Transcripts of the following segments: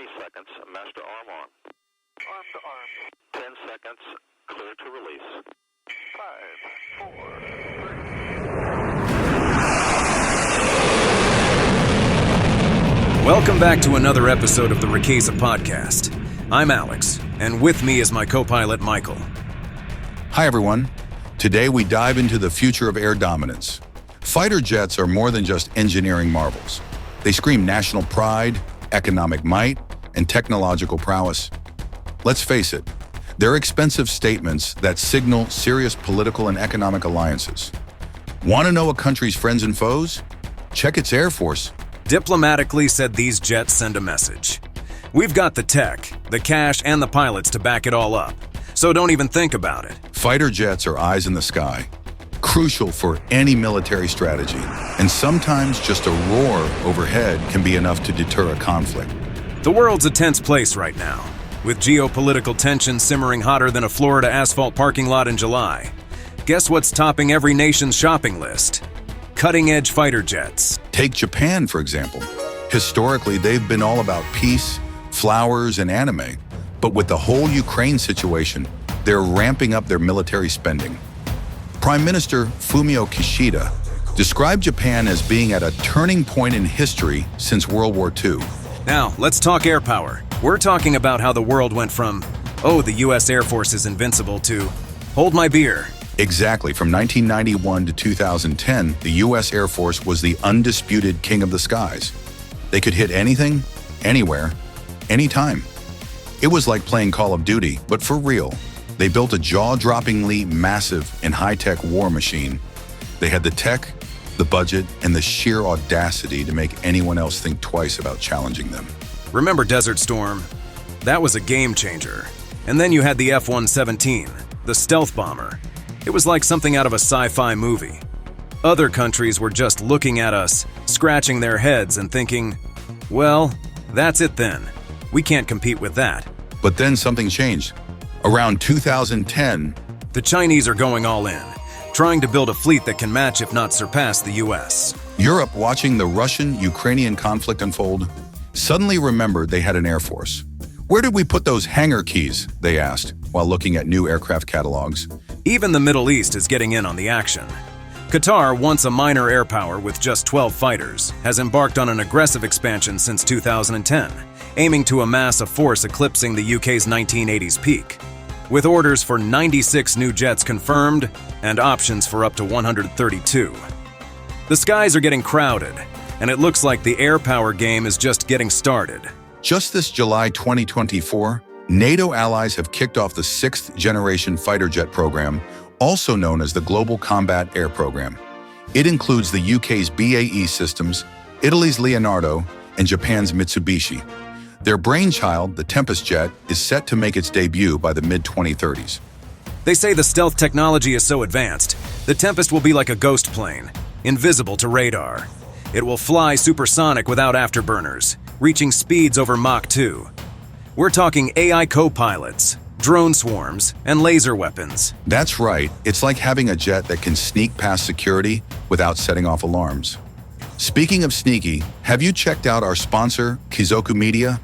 30 seconds, master arm on. Arm to arm. 10 seconds, clear to release. 5, 4, 3. Welcome back to another episode of the Ricasa Podcast. I'm Alex, and with me is my co-pilot Michael. Hi everyone. Today we dive into the future of air dominance. Fighter jets are more than just engineering marvels. They scream national pride, economic might, and technological prowess. Let's face it, they're expensive statements that signal serious political and economic alliances. Want to know a country's friends and foes? Check its Air Force. Diplomatically said these jets send a message. We've got the tech, the cash, and the pilots to back it all up, so don't even think about it. Fighter jets are eyes in the sky, crucial for any military strategy, and sometimes just a roar overhead can be enough to deter a conflict. The world's a tense place right now, with geopolitical tension simmering hotter than a Florida asphalt parking lot in July. Guess what's topping every nation's shopping list? Cutting-edge fighter jets. Take Japan, for example. Historically, they've been all about peace, flowers, and anime. But with the whole Ukraine situation, they're ramping up their military spending. Prime Minister Fumio Kishida described Japan as being at a turning point in history since World War II. Now, let's talk air power. We're talking about how the world went from, oh, the U.S. Air Force is invincible, to, hold my beer. Exactly. From 1991 to 2010, the U.S. Air Force was the undisputed king of the skies. They could hit anything, anywhere, anytime. It was like playing Call of Duty, but for real. They built a jaw-droppingly massive and high-tech war machine. They had the tech, the budget, and the sheer audacity to make anyone else think twice about challenging them. Remember Desert Storm? That was a game changer. And then you had the F-117, the stealth bomber. It was like something out of a sci-fi movie. Other countries were just looking at us, scratching their heads and thinking, well, that's it then. We can't compete with that. But then something changed. Around 2010, the Chinese are going all in, trying to build a fleet that can match if not surpass the US. Europe, watching the Russian-Ukrainian conflict unfold, suddenly remembered they had an air force. Where did we put those hangar keys, they asked, while looking at new aircraft catalogs. Even the Middle East is getting in on the action. Qatar, once a minor air power with just 12 fighters, has embarked on an aggressive expansion since 2010, aiming to amass a force eclipsing the UK's 1980s peak. With orders for 96 new jets confirmed and options for up to 132. The skies are getting crowded, and it looks like the air power game is just getting started. Just this July 2024, NATO allies have kicked off the 6th-generation fighter jet program, also known as the Global Combat Air Program. It includes the UK's BAE Systems, Italy's Leonardo, and Japan's Mitsubishi. Their brainchild, the Tempest jet, is set to make its debut by the mid-2030s. They say the stealth technology is so advanced, the Tempest will be like a ghost plane, invisible to radar. It will fly supersonic without afterburners, reaching speeds over Mach 2. We're talking AI co-pilots, drone swarms, and laser weapons. That's right. It's like having a jet that can sneak past security without setting off alarms. Speaking of sneaky, have you checked out our sponsor, Kizoku Media?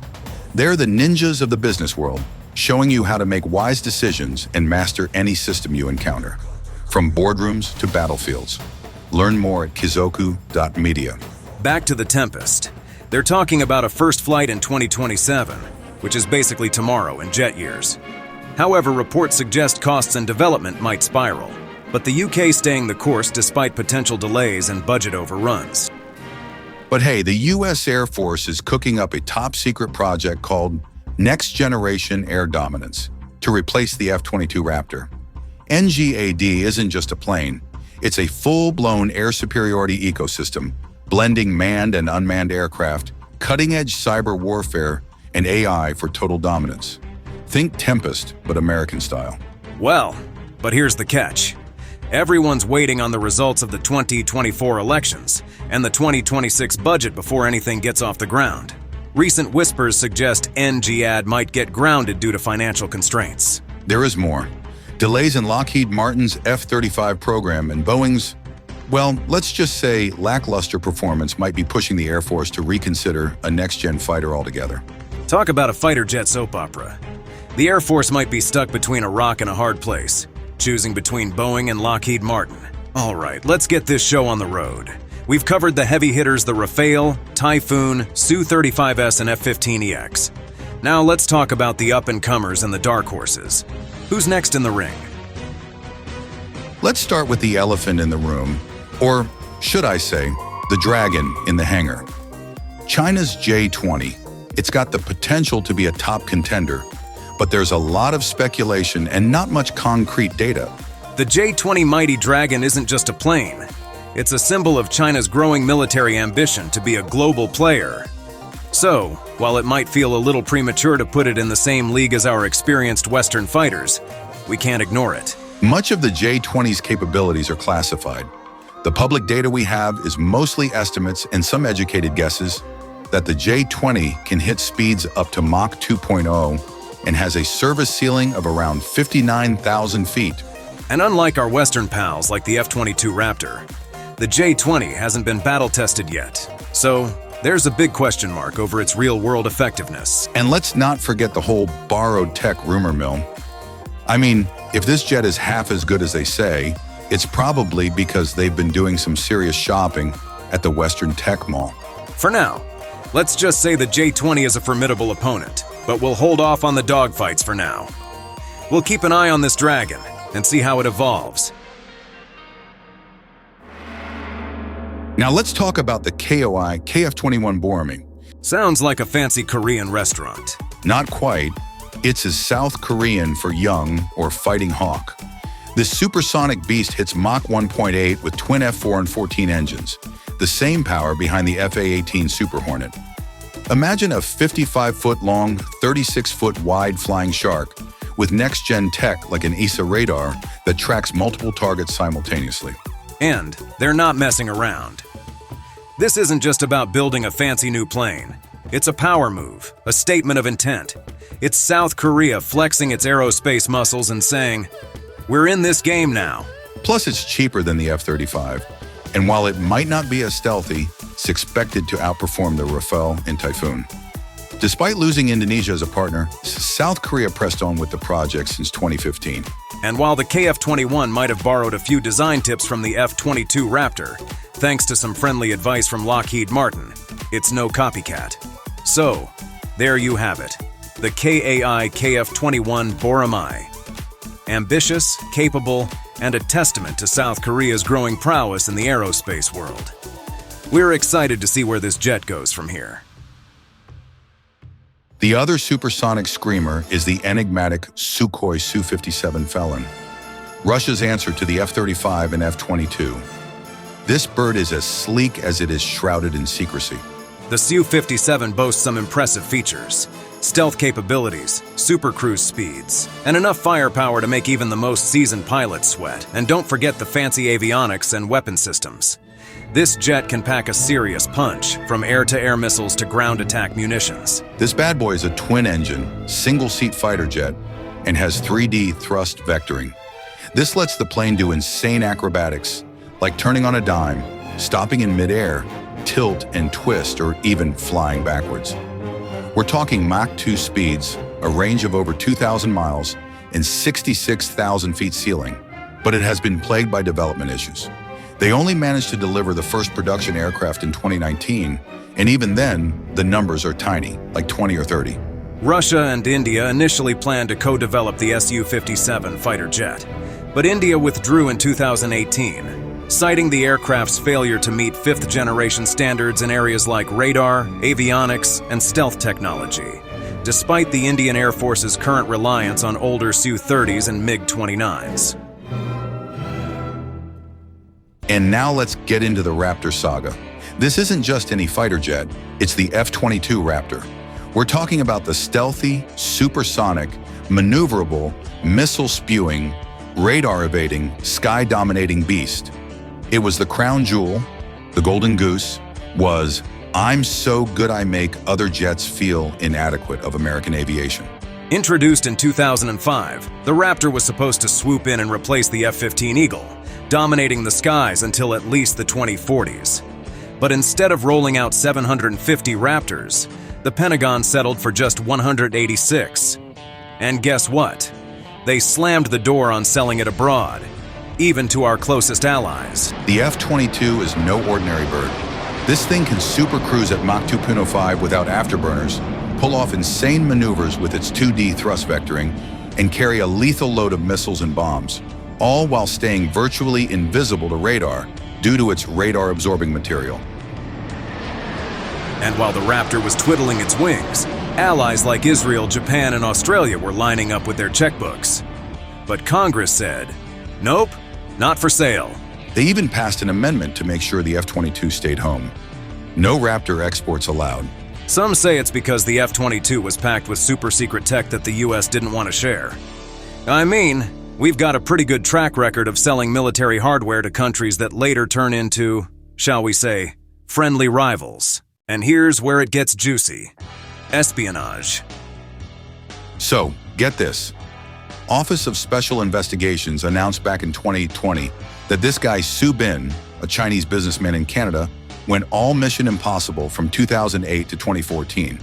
They're the ninjas of the business world, showing you how to make wise decisions and master any system you encounter, from boardrooms to battlefields. Learn more at kizoku.media. Back to the Tempest. They're talking about a first flight in 2027, which is basically tomorrow in jet years. However, reports suggest costs and development might spiral, but the UK staying the course despite potential delays and budget overruns. But hey, the US Air Force is cooking up a top-secret project called Next Generation Air Dominance to replace the F-22 Raptor. NGAD isn't just a plane, it's a full-blown air superiority ecosystem, blending manned and unmanned aircraft, cutting-edge cyber warfare, and AI for total dominance. Think Tempest, but American style. Well, but here's the catch. Everyone's waiting on the results of the 2024 elections and the 2026 budget before anything gets off the ground. Recent whispers suggest NGAD might get grounded due to financial constraints. There is more. Delays in Lockheed Martin's F-35 program and Boeing's, well, let's just say lackluster performance might be pushing the Air Force to reconsider a next-gen fighter altogether. Talk about a fighter jet soap opera. The Air Force might be stuck between a rock and a hard place, choosing between Boeing and Lockheed Martin. All right, let's get this show on the road. We've covered the heavy hitters, the Rafale, Typhoon, Su-35S, and F-15EX. Now let's talk about the up-and-comers and the dark horses. Who's next in the ring? Let's start with the elephant in the room, or should I say, the dragon in the hangar. China's J-20. It's got the potential to be a top contender, but there's a lot of speculation and not much concrete data. The J-20 Mighty Dragon isn't just a plane. It's a symbol of China's growing military ambition to be a global player. So, while it might feel a little premature to put it in the same league as our experienced Western fighters, we can't ignore it. Much of the J-20's capabilities are classified. The public data we have is mostly estimates and some educated guesses that the J-20 can hit speeds up to Mach 2.0 and has a service ceiling of around 59,000 feet. And unlike our Western pals like the F-22 Raptor, the J-20 hasn't been battle-tested yet. So, there's a big question mark over its real-world effectiveness. And let's not forget the whole borrowed tech rumor mill. I mean, if this jet is half as good as they say, it's probably because they've been doing some serious shopping at the Western Tech Mall. For now, let's just say the J-20 is a formidable opponent, but we'll hold off on the dogfights for now. We'll keep an eye on this dragon and see how it evolves. Now let's talk about the KOI KF-21 Boroming. Sounds like a fancy Korean restaurant. Not quite. It's as South Korean for young or fighting hawk. This supersonic beast hits Mach 1.8 with twin F4 and 14 engines, the same power behind the FA-18 Super Hornet. Imagine a 55-foot-long, 36-foot-wide flying shark with next-gen tech like an ESA radar that tracks multiple targets simultaneously. And they're not messing around. This isn't just about building a fancy new plane. It's a power move, a statement of intent. It's South Korea flexing its aerospace muscles and saying, "We're in this game now." Plus, it's cheaper than the F-35. And while it might not be as stealthy, it's expected to outperform the Rafale and Typhoon. Despite losing Indonesia as a partner, South Korea pressed on with the project since 2015. And while the KF-21 might have borrowed a few design tips from the F-22 Raptor, thanks to some friendly advice from Lockheed Martin, it's no copycat. So, there you have it, the KAI KF-21 Boromai. Ambitious, capable, and a testament to South Korea's growing prowess in the aerospace world. We're excited to see where this jet goes from here. The other supersonic screamer is the enigmatic Sukhoi Su-57 Felon, Russia's answer to the F-35 and F-22. This bird is as sleek as it is shrouded in secrecy. The Su-57 boasts some impressive features: stealth capabilities, super cruise speeds, and enough firepower to make even the most seasoned pilots sweat. And don't forget the fancy avionics and weapon systems. This jet can pack a serious punch, from air-to-air missiles to ground attack munitions. This bad boy is a twin-engine, single-seat fighter jet and has 3D thrust vectoring. This lets the plane do insane acrobatics, like turning on a dime, stopping in midair, tilt and twist, or even flying backwards. We're talking Mach 2 speeds, a range of over 2,000 miles, and 66,000 feet ceiling, but it has been plagued by development issues. They only managed to deliver the first production aircraft in 2019, and even then, the numbers are tiny, like 20 or 30. Russia and India initially planned to co-develop the Su-57 fighter jet, but India withdrew in 2018, citing the aircraft's failure to meet fifth-generation standards in areas like radar, avionics, and stealth technology, despite the Indian Air Force's current reliance on older Su-30s and MiG-29s. And now let's get into the Raptor saga. This isn't just any fighter jet, it's the F-22 Raptor. We're talking about the stealthy, supersonic, maneuverable, missile-spewing, radar-evading, sky-dominating beast. It was the crown jewel, the golden goose, was "I'm so good I make other jets feel inadequate" of American aviation. Introduced in 2005, the Raptor was supposed to swoop in and replace the F-15 Eagle, dominating the skies until at least the 2040s. But instead of rolling out 750 Raptors, the Pentagon settled for just 186. And guess what? They slammed the door on selling it abroad, even to our closest allies. The F-22 is no ordinary bird. This thing can supercruise at Mach 2.05 without afterburners, pull off insane maneuvers with its 2D thrust vectoring, and carry a lethal load of missiles and bombs, all while staying virtually invisible to radar due to its radar-absorbing material. And while the Raptor was twiddling its wings, allies like Israel, Japan, and Australia were lining up with their checkbooks. But Congress said, nope, not for sale. They even passed an amendment to make sure the F-22 stayed home. No Raptor exports allowed. Some say it's because the F-22 was packed with super-secret tech that the US didn't want to share. I mean, we've got a pretty good track record of selling military hardware to countries that later turn into, shall we say, friendly rivals. And here's where it gets juicy. Espionage. So, get this. Office of Special Investigations announced back in 2020 that this guy Su Bin, a Chinese businessman in Canada, went all Mission Impossible from 2008 to 2014.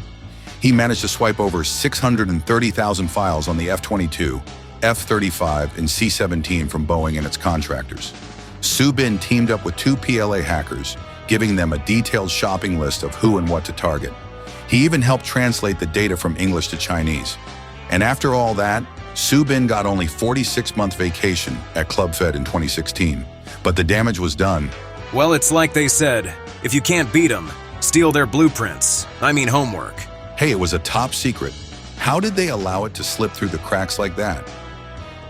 He managed to swipe over 630,000 files on the F-22, F-35, and C-17 from Boeing and its contractors. Su Bin teamed up with 2 PLA hackers, giving them a detailed shopping list of who and what to target. He even helped translate the data from English to Chinese. And after all that, Su Bin got only 46-month vacation at Club Fed in 2016. But the damage was done. Well, it's like they said, if you can't beat them, steal their blueprints. I mean homework. Hey, it was a top secret. How did they allow it to slip through the cracks like that?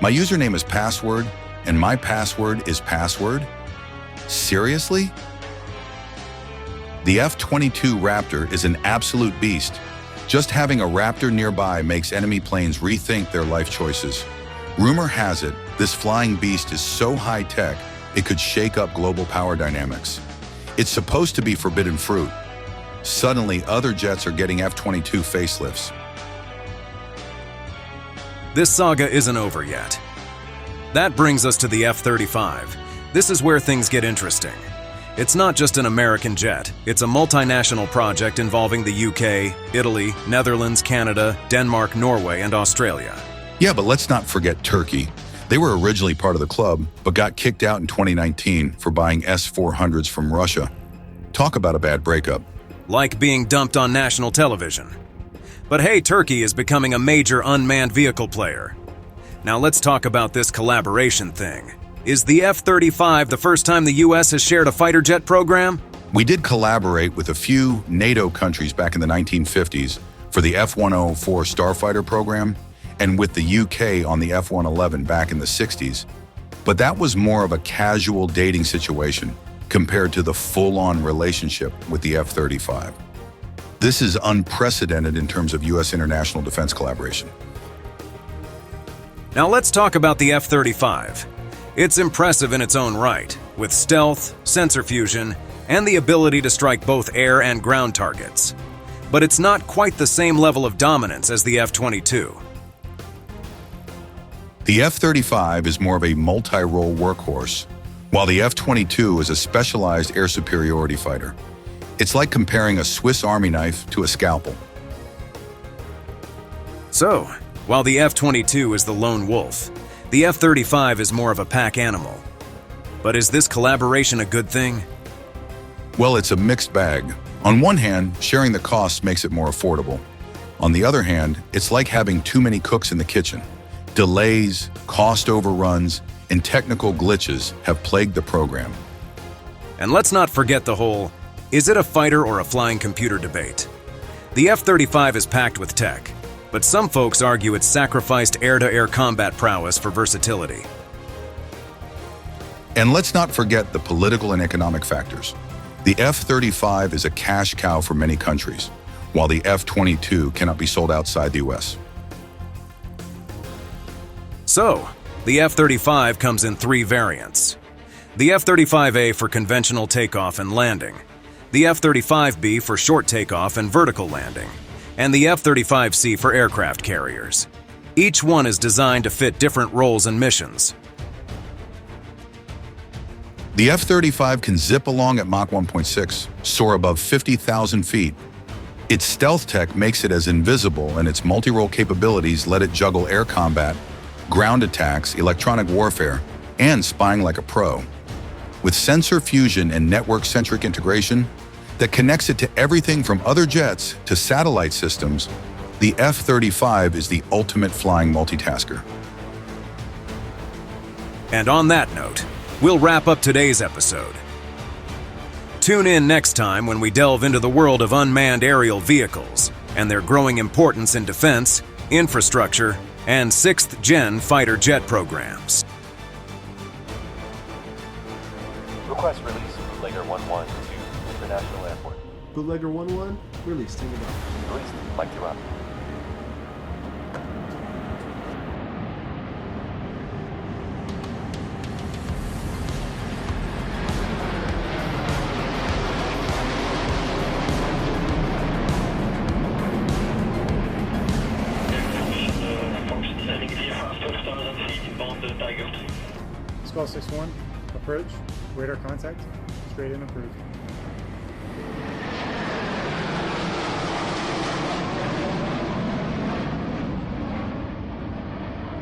My username is password, and my password is password? Seriously? The F-22 Raptor is an absolute beast. Just having a Raptor nearby makes enemy planes rethink their life choices. Rumor has it, this flying beast is so high-tech, it could shake up global power dynamics. It's supposed to be forbidden fruit. Suddenly, other jets are getting F-22 facelifts. This saga isn't over yet. That brings us to the F-35. This is where things get interesting. It's not just an American jet, it's a multinational project involving the UK, Italy, Netherlands, Canada, Denmark, Norway, and Australia. Yeah, but let's not forget Turkey. They were originally part of the club, but got kicked out in 2019 for buying S-400s from Russia. Talk about a bad breakup. Like being dumped on national television. But hey, Turkey is becoming a major unmanned vehicle player. Now let's talk about this collaboration thing. Is the F-35 the first time the US has shared a fighter jet program? We did collaborate with a few NATO countries back in the 1950s for the F-104 Starfighter program and with the UK on the F-111 back in the 60s. But that was more of a casual dating situation compared to the full-on relationship with the F-35. This is unprecedented in terms of US international defense collaboration. Now let's talk about the F-35. It's impressive in its own right, with stealth, sensor fusion, and the ability to strike both air and ground targets. But it's not quite the same level of dominance as the F-22. The F-35 is more of a multi-role workhorse, while the F-22 is a specialized air superiority fighter. It's like comparing a Swiss Army knife to a scalpel. So, while the F-22 is the lone wolf, the F-35 is more of a pack animal. But is this collaboration a good thing? Well, it's a mixed bag. On one hand, sharing the costs makes it more affordable. On the other hand, it's like having too many cooks in the kitchen. Delays, cost overruns, and technical glitches have plagued the program. And let's not forget the whole, is it a fighter or a flying computer debate? The F-35 is packed with tech, but some folks argue it's sacrificed air-to-air combat prowess for versatility. And let's not forget the political and economic factors. The F-35 is a cash cow for many countries, while the F-22 cannot be sold outside the US. So, the F-35 comes in 3 variants. The F-35A for conventional takeoff and landing, the F-35B for short takeoff and vertical landing, and the F-35C for aircraft carriers. Each one is designed to fit different roles and missions. The F-35 can zip along at Mach 1.6, soar above 50,000 feet, Its stealth tech makes it as invisible, and its multi-role capabilities let it juggle air combat, ground attacks, electronic warfare, and spying like a pro. With sensor fusion and network-centric integration that connects it to everything from other jets to satellite systems, the F-35 is the ultimate flying multitasker. And on that note, we'll wrap up today's episode. Tune in next time when we delve into the world of unmanned aerial vehicles and their growing importance in defense, infrastructure, and 6th-gen fighter jet programs. Request release bootlegger 1-1 to International Airport. Bootlegger 1-1, release, take it off. Release, Mike 2 out. Skull 6-1, approach, radar contact, straight in approved.